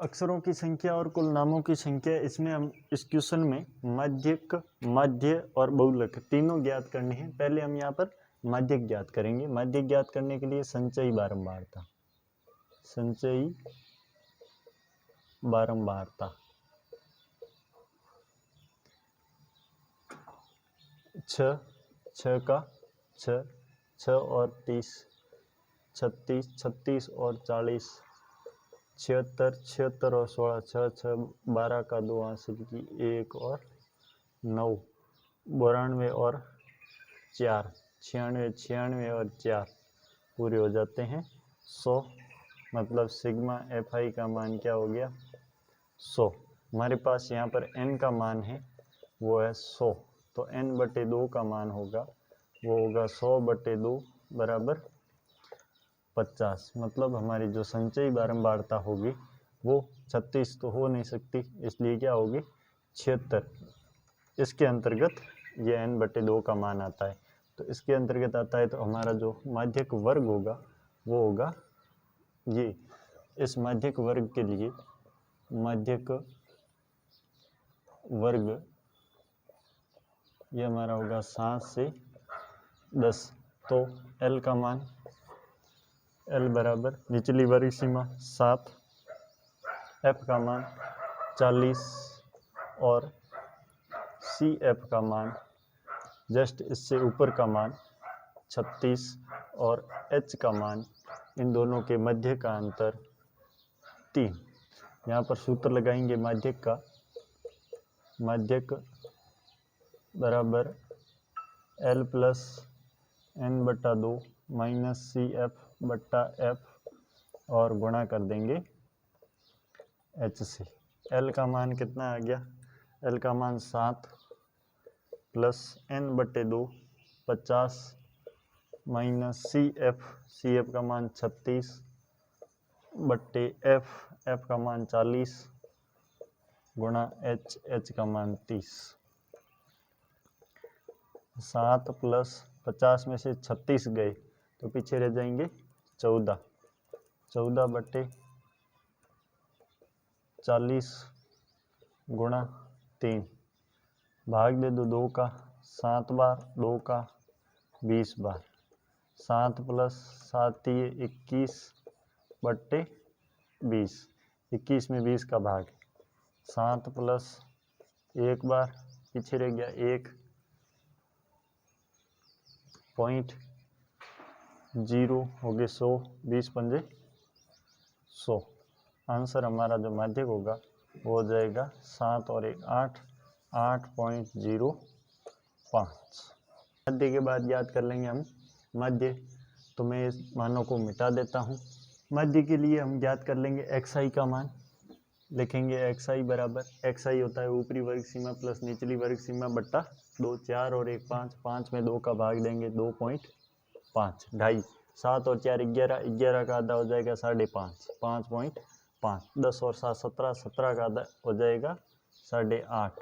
अक्षरों की संख्या और कुल नामों की संख्या, इसमें हम इस क्वेश्चन में माध्यक, माध्य और बहुलक तीनों ज्ञात करने हैं। पहले हम यहाँ पर माध्यक ज्ञात करेंगे। माध्यक ज्ञात करने के लिए संचयी बारंबारता, संचयी बारंबारता छः का छः और 30, 36, 36 और 40, 76, 76 और 16, 6, 12 का 2 आंसर की 1 और 9, 92 और 4, 96, 96 और 4 पूरे हो जाते हैं 100। मतलब सिग्मा एफ आई का मान क्या हो गया 100। हमारे पास यहाँ पर n का मान है वो है 100, तो n/2 का मान होगा वो होगा 100/2 बराबर 50। मतलब हमारी जो संचयी बारंबारता होगी वो 36 तो हो नहीं सकती, इसलिए क्या होगी 76। इसके अंतर्गत ये n/2 का मान आता है। तो इसके अंतर्गत आता है तो हमारा जो माध्यक वर्ग होगा वो होगा ये। इस माध्यक वर्ग के लिए माध्यक वर्ग ये हमारा होगा 7 से 10। तो L का मान L बराबर निचली वर्ग सीमा 7, F का मान 40 और CF का मान जस्ट इससे ऊपर का मान 36 और H का मान, इन दोनों के मध्य का अंतर 3। यहाँ पर सूत्र लगाएंगे माध्यक का। माध्यक बराबर L plus n/2 minus CF/F और गुणा कर देंगे H से। L का मान कितना आ गया, L का मान 7 प्लस n/2 50 माइनस CF का मान 36/F, F का मान 40 गुणा H का मान 30। 7 प्लस 50 में से 36 गए तो पीछे रह जाएंगे 14, 14/40 गुणा 3, भाग दे दो 2 का 7 बार, 2 का 20 बार, 7 प्लस 7 21/20, 21 में 20 का भाग, 7 प्लस 1 बार पीछे रह गया 1.0 हो गए 100, 20 पंजे 100। आंसर हमारा जो माध्यक होगा वो हो जाएगा 7 और 1 8, 8.05। माध्य के बाद याद कर लेंगे हम माध्य। तो मैं इस मानों को मिटा देता हूँ। माध्य के लिए हम ज्ञात कर लेंगे xi का मान। लिखेंगे xi बराबर, xi होता है ऊपरी वर्ग सीमा प्लस निचली वर्ग सीमा बट्टा 2, 4 और 1 5, 5 में 2 का भाग देंगे 2.5, 2.5, 7 और 4 11, 11 का आधा हो जाएगा 5.5, 5.5, 10 और 7 17, 17 का आधा हो जाएगा 8.5,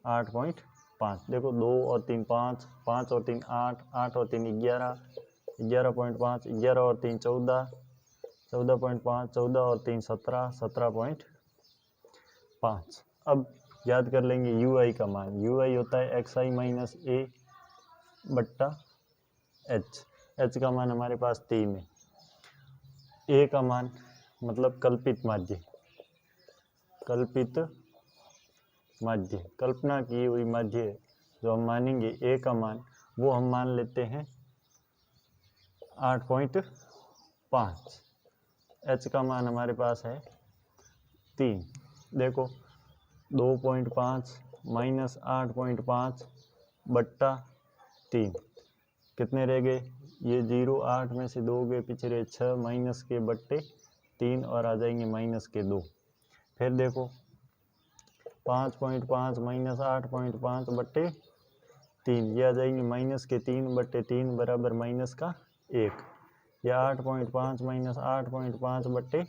8.5। देखो 2 और 3 5, 5 और 3 8, 8 और 3 11, 11.5, 11 और 3 14, 14.5, 14 और 3 17, 17.5। अब याद कर लेंगे ui का मान। ui होता है xi माइनस a बट्टा h। h का मान हमारे पास 3 है। a का मान मतलब कल्पित माध्य, कल्पित माध्य, कल्पना की हुई माध्य जो हम मानेंगे a का मान वो हम मान लेते हैं 8.5। h का मान हमारे पास है 3। देखो 2.5 माइनस 8.5 बट्टा 3 कितने रह गए, ये 0, 8 में से 2 गए पीछे रहे 6 माइनस के बट्टे 3 और आ जाएंगे माइनस के 2। फिर देखो 5.5 माइनस 8.5 बट्टे 3, ये आ जाएंगे माइनस के 3/3 बराबर माइनस का 1। या 8.5 माइनस 8.5 बट्टे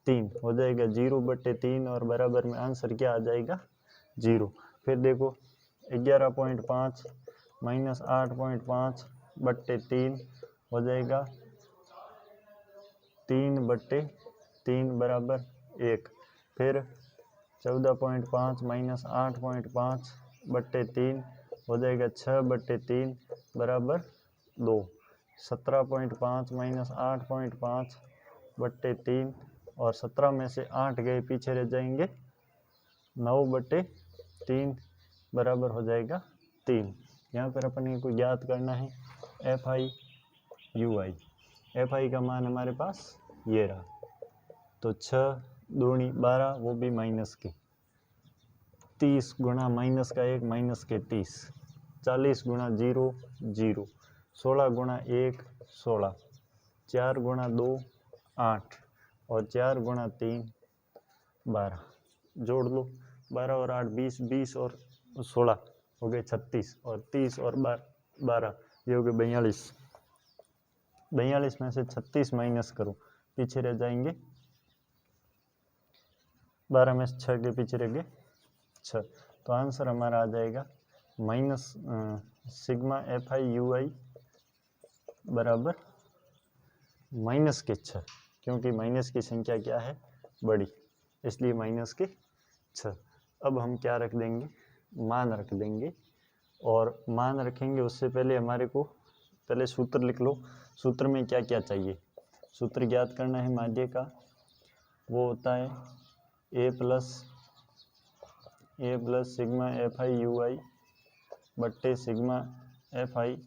3 हो जाएगा 0/3 और बराबर में आंसर क्या आ जाएगा 0। फिर देखो 11.5 माइनस 8.5/3 हो जाएगा 3/3 बराबर 1। फिर 14.5 माइनस 8.5 बट्टे 3 हो जाएगा 6/3 बराबर 2। 17.5 माइनस 8.5 बट्टे 3 और 17 में से 8 गए पीछे रह जाएंगे 9/3 बराबर हो जाएगा 3। यहाँ पर अपन को ज्ञात करना है FI/UI। FI का मान हमारे पास ये रहा, तो 6 दूनी 12 वो भी माइनस की, 30 गुणा माइनस का 1 माइनस के 30, 40 गुणा 0 0, 16 गुणा 1 16, 4 गुणा 2 8 और 4 गुणा 3 12। जोड़ लो 12 और 8 20, 20 और 16 हो गए 36 और 30 और 12 ये हो गए 42। 42 में से 36 माइनस करो, पीछे रह जाएंगे 12 में से 6 के पीछे रह गए 6, तो आंसर हमारा आ जाएगा माइनस सिग्मा FI/UI बराबर माइनस के 6, क्योंकि माइनस की संख्या क्या है बड़ी, इसलिए माइनस के 6। अब हम क्या रख देंगे, मान रख देंगे, और मान रखेंगे उससे पहले हमारे को पहले सूत्र लिख लो। सूत्र में क्या क्या चाहिए, सूत्र ज्ञात करना है माध्य का, वो होता है a प्लस सिग्मा FI/UI बट्टे सिग्मा FI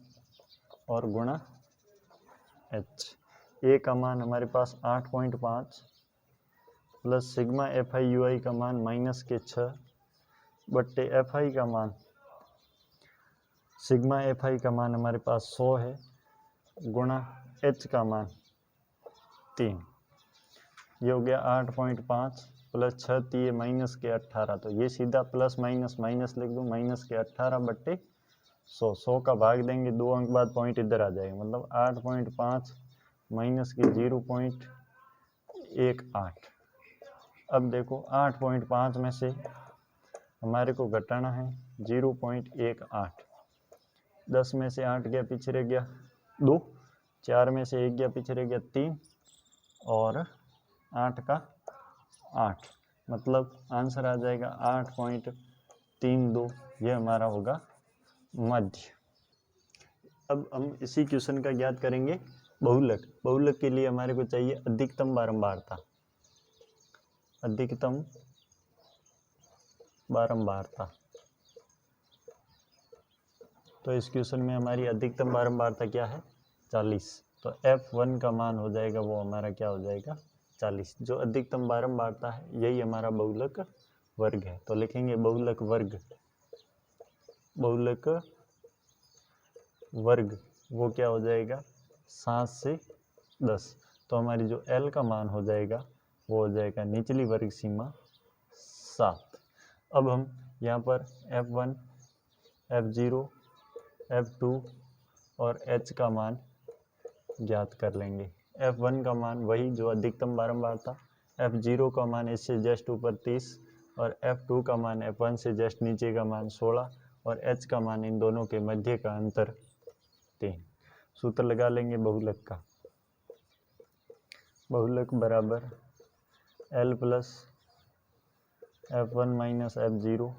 और गुणा h। a का मान हमारे पास 8.5 प्लस सिग्मा FI/UI का मान माइनस के 6 बट्टे FI का मान, सिग्मा FI का मान हमारे पास 100 है, गुणा h का मान 3। ये हो गया 8.5 प्लस 6 3 माइनस के 18, तो ये सीधा प्लस माइनस माइनस लिख दूँ, माइनस के 18 बट्टे 100। 100 का भाग देंगे 2 अंक बाद पॉइंट इधर आ जाएगा, मतलब 8.5 माइनस के 0.18। अब देखो 8.5 में से हमारे को घटाना है 0.18, 10 में से 8 गया पीछे रह गया 2, 4 में से 1 गया पीछे रह गया 3 और 8 का 8, मतलब आंसर आ जाएगा 8.32। ये हमारा होगा मध्य। अब हम इसी क्वेश्चन का ज्ञात करेंगे बहुलक। बहुलक के लिए हमारे को चाहिए अधिकतम बारंबारता, अधिकतम बारंबारता। तो इस क्वेश्चन में हमारी अधिकतम बारंबारता क्या है 40, तो F1 का मान हो जाएगा वो हमारा क्या हो जाएगा 40। जो अधिकतम बारंबारता है यही हमारा बहुलक वर्ग है, तो लिखेंगे बहुलक वर्ग, बहुलक वर्ग वो क्या हो जाएगा 7 से 10। तो हमारी जो L का मान हो जाएगा वो हो जाएगा निचली वर्ग सीमा 7। अब हम यहाँ पर F1, F0, F2 और H का मान ज्ञात कर लेंगे। F1 का मान वही जो अधिकतम बारंबारता, F0 का मान इससे जस्ट ऊपर 30 और F2 का मान F1 से जस्ट नीचे का मान 16 और H का मान इन दोनों के मध्य का अंतर 3। सूत्र लगा लेंगे बहुलक का, बहुलक बराबर L plus F1 minus F0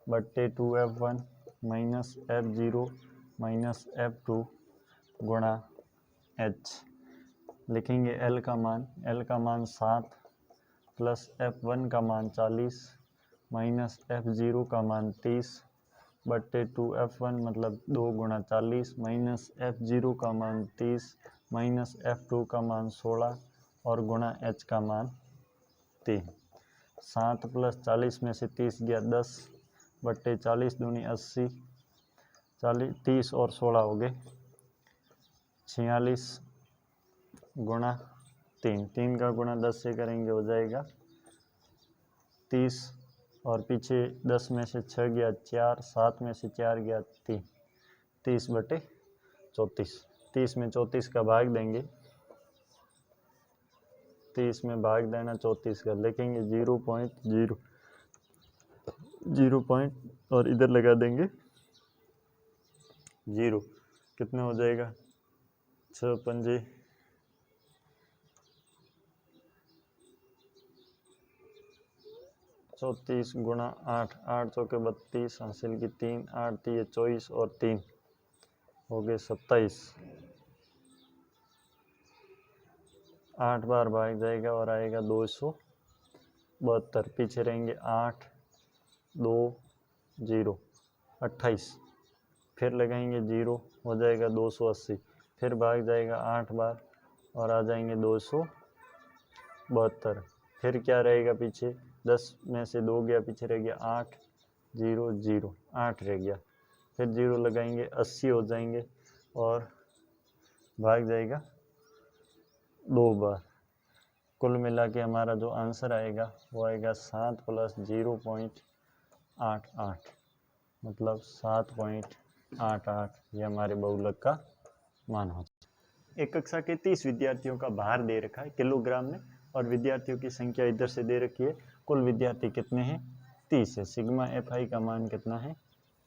बट्टे 2F1 minus F0 minus F2 गुणा H। लिखेंगे L का मान 7 प्लस F1 का मान 40 माइनस F0 का मान 30 बट्टे 2F1 मतलब 2 गुणा 40 माइनस F0 का मान 30 माइनस F2 का मान 16 और गुणा H का मान 3। 7 प्लस 40 में से 30 गया 10 बट्टे 40 दूनी 80, 30 और 16 हो गए 46 गुणा 3, 3 का गुणा 10 से करेंगे हो जाएगा 30 और पीछे 10 में से 6 गया 4, 7 में से 4 गया 3, 30 बटे 34। 30 में 34 का भाग देंगे, 30 में भाग देना 34 का, लिखेंगे 0.0 और इधर लगा देंगे 0, कितना हो जाएगा 6 पंजे 34 गुणा 8, 8 चौके 32, हासिल की 3, 8 3 24 और 3 हो गए 27। 8 बार भाग जाएगा और आएगा 272। पीछे रहेंगे 8 2 0 28, फिर लगाएंगे 0 हो जाएगा 280, फिर भाग जाएगा 8 बार और आ जाएंगे 272। फिर क्या रहेगा पीछे, 10 में से 2 गया, पीछे रह गया 8 0 0 8 रह गया, फिर 0 लगाएंगे 80 हो जाएंगे और भाग जाएगा 2 बार। कुल मिला के हमारा जो आंसर आएगा वो आएगा 7 + 0.88, मतलब 7.88। ये हमारे बहुलक का मान हो। एक कक्षा के 30 विद्यार्थियों का भार दे रखा है किलोग्राम में और विद्यार्थियों की संख्या इधर से दे रखी है। कुल विद्यार्थी कितने हैं? 30 है। सिग्मा FI का मान कितना है?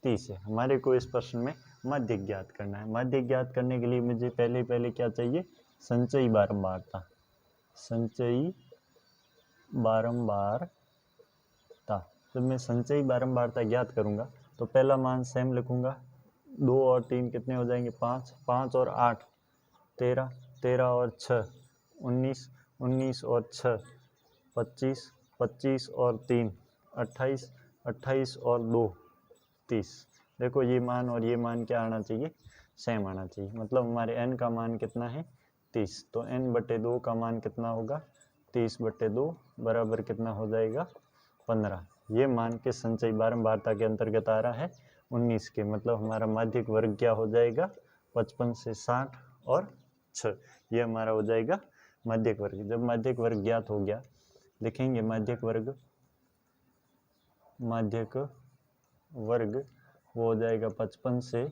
30 है। हमारे को इस प्रश्न में माध्य ज्ञात करना है। माध्य ज्ञात करने के लिए मुझे पहले क्या चाहिए? संचयी बारंबारता। संचयी बारंबारता। जब मैं संचयी बारंबारता ज्ञात करूंगा तो पहला मान सेम लिखूंगा। 2 और 3 कितने हो जाएंगे? 5, 5 और 8 13, 13 और 6 19, 19 और 6 25, 25 और 3 28, 28 और 2 30। देखो ये मान और ये मान क्या आना चाहिए? सेम आना चाहिए। मतलब हमारे n का मान कितना है? 30। तो n/2 का मान कितना होगा? 30/2 बराबर कितना हो जाएगा? 15। ये मान के संचयी बारंबारता के अंतर्गत आ रहा है 19 के। मतलब हमारा माध्यिक वर्ग क्या हो जाएगा? 55 से 60 और 6। ये हमारा हो जाएगा माध्यिक वर्ग। जब माध्यिक वर्ग ज्ञात हो गया, लिखेंगे माध्यिक वर्ग वो हो जाएगा 55 से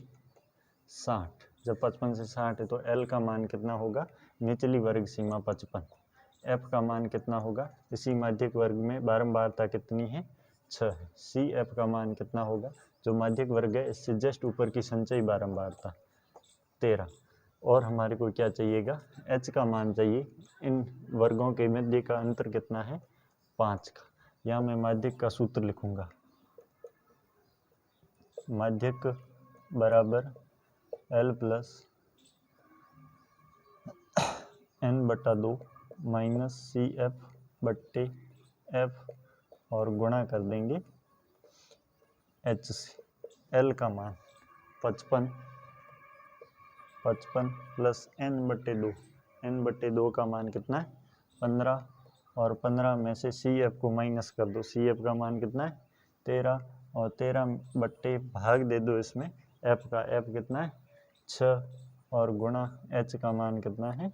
60। जब 55 से 60 है तो L का मान कितना होगा? निचली वर्ग सीमा 55। F का मान कितना होगा? इसी माध्यिक वर्ग में बारंबारता कितनी है? 6 है। CF का मान कितना होगा? जो माध्यिक वर्ग है इससे जस्ट ऊपर की संचयी बारंबारता 13। और हमारे को क्या चाहिएगा? H का मान चाहिए। इन वर्गों के मध्य का अंतर कितना है? 5 का। यहाँ मैं माध्यिक का सूत्र लिखूंगा। माध्यिक बराबर L + n/2 - CF/F और गुणा कर देंगे H से। L का मान 55 + n/2। n/2 का मान कितना है? 15 और 15 में से CF को माइनस कर दो। CF का मान कितना है? 13 और 13 बट्टे भाग दे दो इसमें F का। F कितना है? 6 और गुणा H का मान कितना है?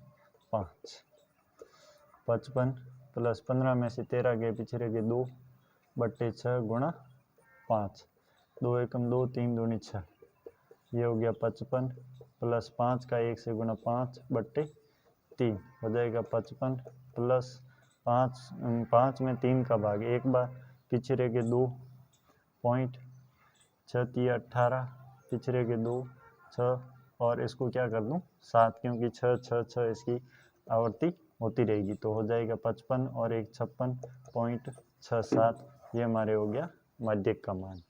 5। 55 + 15 में से 13 गए, पीछे रह गए 2/6 गुणा 5। 2 एकम 2, 3 दूनी 6। ये हो गया 55 + 5 का 1 से गुणा 5/3 हो जाएगा 55 + 5 में 3 का भाग 1 बार, पीछे रह गए 2.6 3 18, पीछे रह गए 2 6 और इसको क्या कर दूं? 7, क्योंकि 6 6 6 इसकी आवर्ती होती रहेगी। तो हो जाएगा 55 और 1 56.67। ये हमारे हो गया माध्यिक का मान।